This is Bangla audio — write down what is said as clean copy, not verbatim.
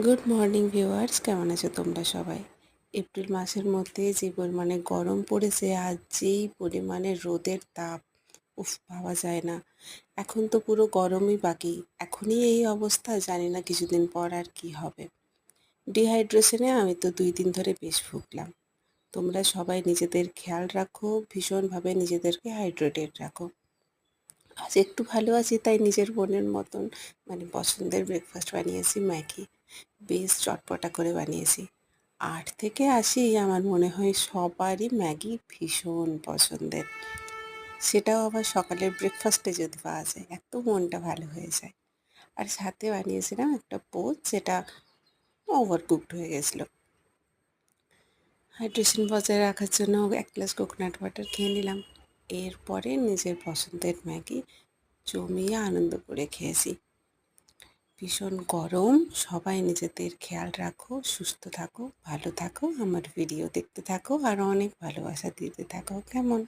গুড মর্নিং ভিউয়ার্স, কেমন আছো তোমরা সবাই? এপ্রিল মাসের মধ্যে যে পরিমাণে গরম পড়েছে, আর যেই পরিমাণে রোদের তাপ, উফ ভাবা যায় না। এখন তো পুরো গরমই বাকি, এখনই এই অবস্থা, জানি না কিছুদিন পর আর কি হবে। ডিহাইড্রেশনে আমি তো 2 দিন ধরে বেশ ভুগলাম। তোমরা সবাই নিজেদের খেয়াল রাখো, ভীষণভাবে নিজেদেরকে হাইড্রেটেড রাখো। আজ একটু ভালো আছি, তাই নিজের বোনের মতন পছন্দের ব্রেকফাস্ট বানিয়েছি ম্যাগি। বেশ চটপটা করে বানিয়েছি। 8 থেকে 80 আমার মনে হয় সবারই ম্যাগি ভীষণ পছন্দের। সেটাও আবার সকালের ব্রেকফাস্টে যদি পাওয়া যায়, এত মনটা ভালো হয়ে যায়। আর সাথে বানিয়েছিলাম একটা পোচ, যেটা ওভার কুকড হয়ে গেছিলো। হাইড্রেশন বজায় রাখার জন্য 1 গ্লাস কোকোনাট ওয়াটার খেয়ে নিলাম। এরপরে নিজের পছন্দের ম্যাগি জমিয়ে আনন্দ করে খেয়েছি। ভীষণ গরম, সবাই নিজেদের খেয়াল রাখো, সুস্থ থাকো, ভালো থাকো, আমার ভিডিও দেখতে থাকো আর অনেক ভালোবাসা দিতে থাকো, কেমন?